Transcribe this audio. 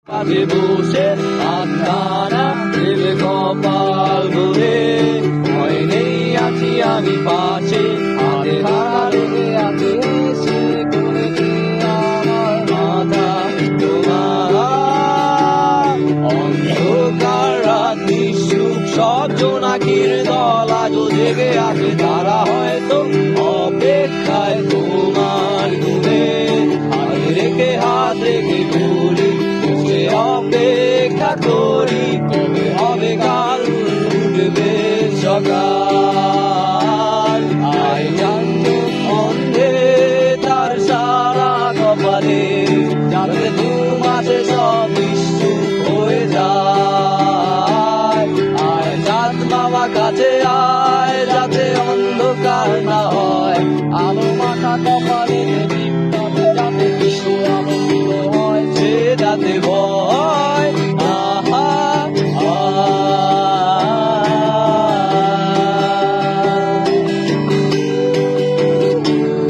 কাজে বসে আত্মারা দেবে কপাল ভরে, ভয় নেই আছি আমি পাশে, হাতে হারা লেগে আছে সে করে আমার মাথা তোমার। অন্ধকার রাত নিঃসুখ সব জোনাকির দল আজও জেগে আছে, তারা হয়তো অপেক্ষায় তোমার ঘুমে। হাত রেখে করি বসে অপেক্ষা করি, কবে হবে কাল উঠবে সকাল।